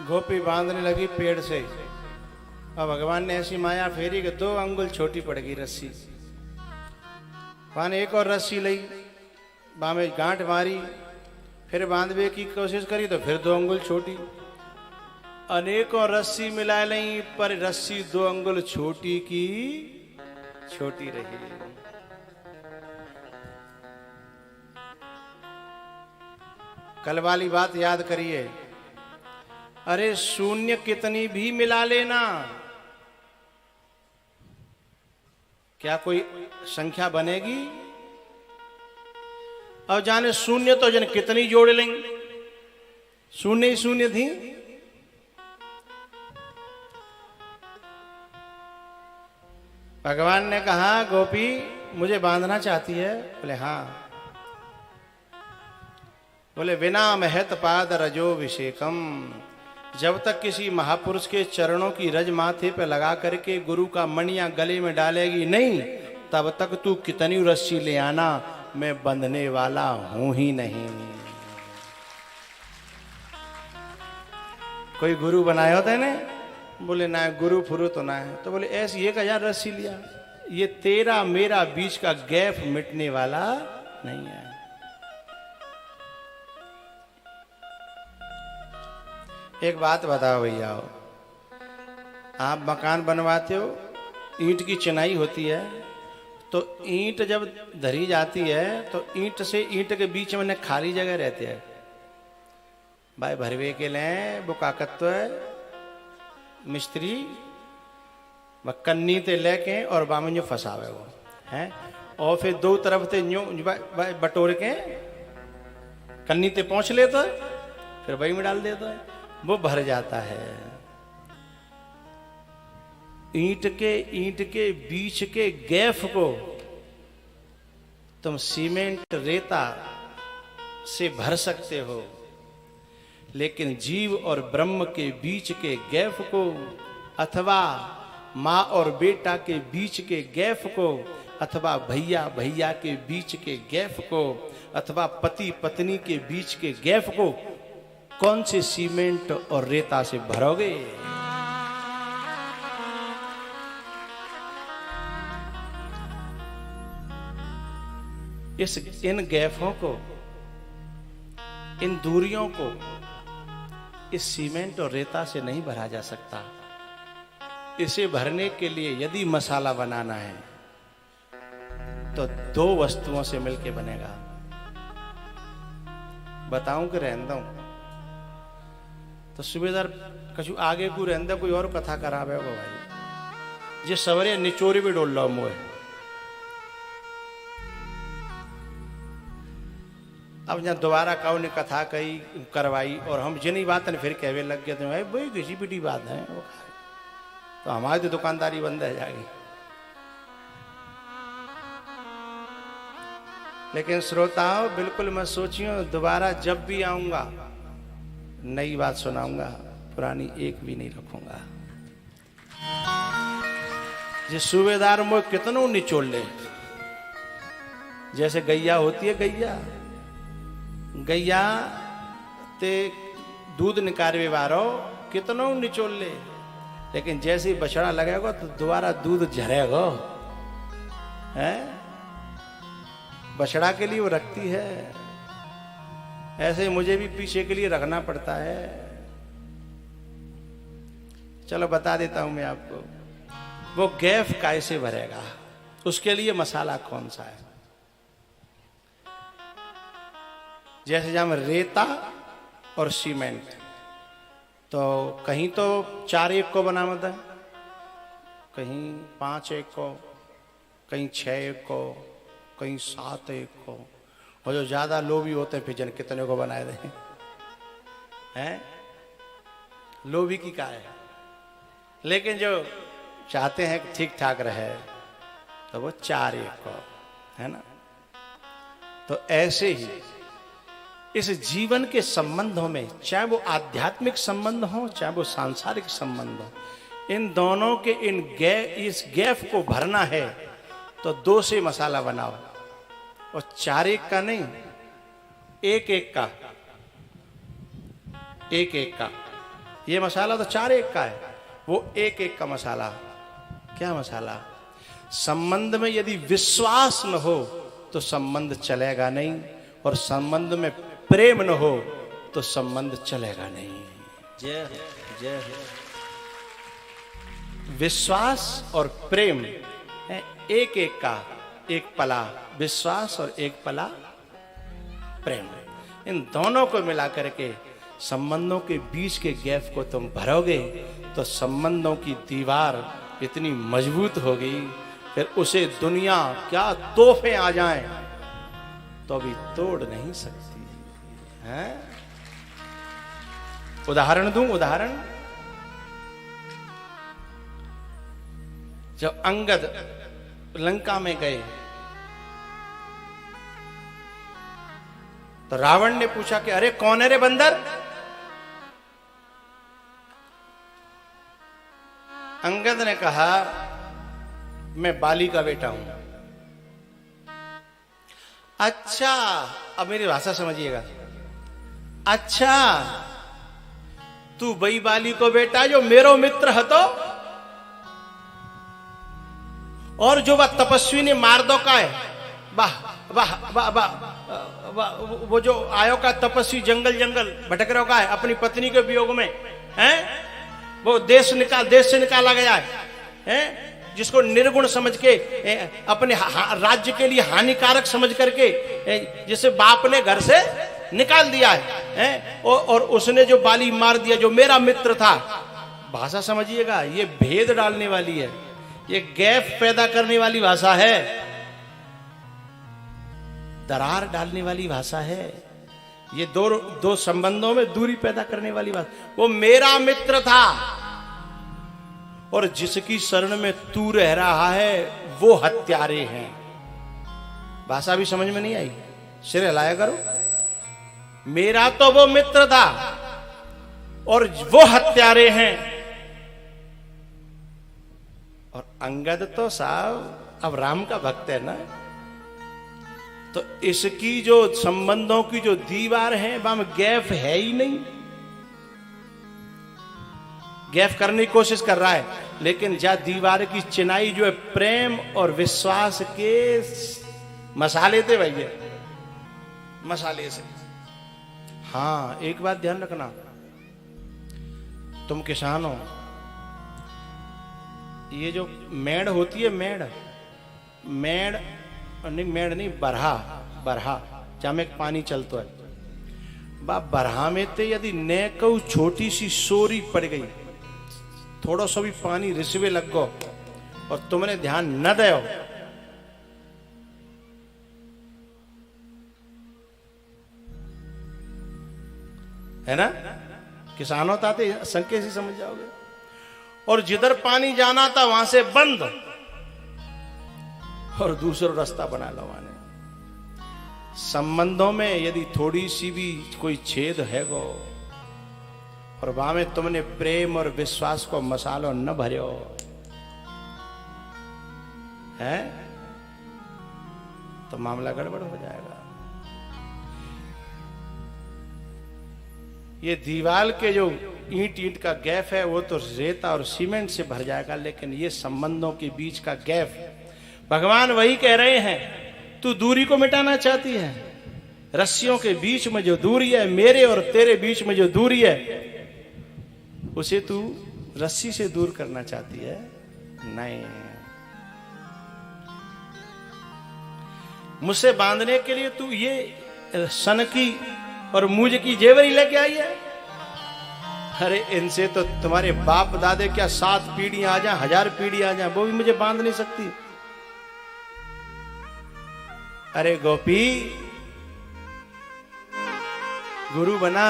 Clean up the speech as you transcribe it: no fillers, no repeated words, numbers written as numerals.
गोपी बांधने लगी पेड़ से। और भगवान ने ऐसी माया फेरी कि 2 अंगुल छोटी पड़ गई रस्सी। वहां एक और रस्सी ली, वहां में गांठ मारी, फिर बांधने की कोशिश करी तो फिर 2 अंगुल छोटी। अनेकों रस्सी मिला ली पर रस्सी 2 अंगुल छोटी की छोटी रही। कल वाली बात याद करिए। अरे शून्य कितनी भी मिला लेना, क्या कोई संख्या बनेगी? और जाने शून्य तो जन कितनी जोड़ लेंगे, शून्य ही शून्य थी। भगवान ने कहा गोपी मुझे बांधना चाहती है? बोले हाँ। बोले विना महत पाद रजो विषेकम, जब तक किसी महापुरुष के चरणों की रज माथे पे लगा करके गुरु का मणिया गले में डालेगी नहीं, तब तक तू कितनी रस्सी ले आना, मैं बंधने वाला हूं ही नहीं। कोई गुरु बनाया होता है ना? बोले ना गुरु फुरु तो ना है। तो बोले ऐसी 1000 रस्सी लिया, ये तेरा मेरा बीच का गैप मिटने वाला नहीं है। एक बात बताओ भैया, आप मकान बनवाते हो, ईंट की चिनाई होती है, तो ईंट जब धरी जाती है तो ईंट से ईंट के बीच में खाली जगह रहती है। भाई भरवे के लिए वो काकत्व है मिस्त्री व कन्नी ते लेके और बामन जो फंसावे वो है, और फिर 2 तरफ से न्यू बटोर के कन्नी ते पहुंच लेता है, फिर वही में डाल देता है, वो भर जाता है। ईंट के बीच के गैप को तुम सीमेंट रेता से भर सकते हो, लेकिन जीव और ब्रह्म के बीच के गैप को, अथवा माँ और बेटा के बीच के गैप को, अथवा भैया भैया के बीच के गैप को, अथवा पति पत्नी के बीच के गैप को कौन से सीमेंट और रेता से भरोगे? इन गैफों को, इन दूरियों को इस सीमेंट और रेता से नहीं भरा जा सकता। इसे भरने के लिए यदि मसाला बनाना है तो 2 वस्तुओं से मिलकर बनेगा। बताऊं कि रहने दूं? तो सूबेदार कछु आगे को रहने, कोई और कथा करावे होगा भाई, जे सवरे निचोरी भी डोल लो मोए। अब जहाँ दोबारा काउ ने कथा कही करवाई और हम जिन बात ने फिर कहवे लग गए थे भाई वही घिसी पिटी बात है, तो हमारी तो दुकानदारी बंद है जाएगी। लेकिन श्रोताओं बिल्कुल मत सोचियो, दोबारा जब भी आऊंगा नई बात सुनाऊंगा, पुरानी एक भी नहीं रखूंगा। जिस सूबेदार में कितनों निचोड़ ले, जैसे गैया होती है, गैया ते दूध निकालवे वारो कितनों निचोड़ ले, लेकिन जैसे ही बछड़ा लगेगा तो दोबारा दूध झरेगा। है बछड़ा के लिए वो रखती है, ऐसे मुझे भी पीछे के लिए रखना पड़ता है। चलो बता देता हूं मैं आपको, वो गैप कैसे भरेगा, उसके लिए मसाला कौन सा है। जैसे जब रेता और सीमेंट, तो कहीं तो 4-1 को बनावत है, कहीं 5-1 को, कहीं 6-1 को, कहीं 7-1 को, और जो ज्यादा लोभी होते हैं फिर जन कितने को बनाए दे हैं, लोभी की का है। लेकिन जो चाहते हैं कि ठीक ठाक रहे तो वो 4-1 को, है ना। तो ऐसे ही इस जीवन के संबंधों में, चाहे वो आध्यात्मिक संबंध हो चाहे वो सांसारिक संबंध हो, इन दोनों के इस गैप को भरना है तो 2 से मसाला बनाओ, और 4-1 का नहीं, 1-1 का, 1-1 का। ये मसाला तो 4 एक का है, वो एक एक का मसाला। क्या मसाला? संबंध में यदि विश्वास न हो तो संबंध चलेगा नहीं, और संबंध में प्रेम न हो तो संबंध चलेगा नहीं। जय जय। विश्वास और प्रेम है एक एक का, एक पला विश्वास और एक पला प्रेम। इन दोनों को मिला करके संबंधों के बीच के गैप को तुम भरोगे तो संबंधों की दीवार इतनी मजबूत होगी, फिर उसे दुनिया क्या तोहफे आ जाएं तो भी तोड़ नहीं सकती है। उदाहरण दूं, उदाहरण। जब अंगद लंका में गए तो रावण ने पूछा कि अरे कौन है रे बंदर? अंगद ने कहा मैं बाली का बेटा हूं। अच्छा, अब मेरी भाषा समझिएगा। अच्छा, तू वही बाली को बेटा जो मेरो मित्र हतो, और जो वह तपस्वी ने मार दो का है। वाह वाह वाह वाह, वो जो आयो का तपस्वी जंगल जंगल भटक रहा का है अपनी पत्नी के वियोग में, हैं? वो देश से निकाला गया है? जिसको निर्गुण समझ के अपने राज्य के लिए हानिकारक समझ करके जिसे बाप ने घर से निकाल दिया है? और उसने जो बाली मार दिया जो मेरा मित्र था। भाषा समझिएगा, ये भेद डालने वाली है, ये गैप पैदा करने वाली भाषा है, दरार डालने वाली भाषा है, ये दो संबंधों में दूरी पैदा करने वाली बात। वो मेरा मित्र था और जिसकी शरण में तू रह रहा है वो हत्यारे हैं। भाषा भी समझ में नहीं आई? सिर हिलाया करो। मेरा तो वो मित्र था और वो हत्यारे हैं। और अंगद तो साहब अब राम का भक्त है ना, तो इसकी जो संबंधों की जो दीवार है वहां गैप है ही नहीं। गैप करने की कोशिश कर रहा है, लेकिन जा दीवार की चिनाई जो है प्रेम और विश्वास के मसाले थे भैया, मसाले से। हाँ, एक बात ध्यान रखना, तुम किसान हो, ये जो मेड़ होती है, मेड़ नहीं, बरहा जहां में पानी चलता है, बरहा में ते यदि ने को छोटी सी सोरी पड़ गई, थोड़ा सा भी पानी रिसवे लग गो और तुमने ध्यान न दो, है ना? किसानों ताते संके से समझ जाओगे। और जिधर पानी जाना था वहां से बंद और दूसरा रास्ता बना लवाने। संबंधों में यदि थोड़ी सी भी कोई छेद है गो और वहां में तुमने प्रेम और विश्वास को मसालो न भर्यो है तो मामला गड़बड़ हो जाएगा। ये दीवार के जो ईंट का गैप है वो तो रेता और सीमेंट से भर जाएगा, लेकिन ये संबंधों के बीच का गैप भगवान वही कह रहे हैं। तू दूरी को मिटाना चाहती है, रस्सियों के बीच में जो दूरी है, मेरे और तेरे बीच में जो दूरी है, उसे तू रस्सी से दूर करना चाहती है? नहीं, मुझसे बांधने के लिए तू ये सनकी और मूंज की जेवरी लेके आई है? अरे इनसे तो तुम्हारे बाप दादे क्या 7 पीढ़ियां आ जाए, 1000 पीढ़ियां आ जाए, वो भी मुझे बांध नहीं सकती। अरे गोपी, गुरु बना।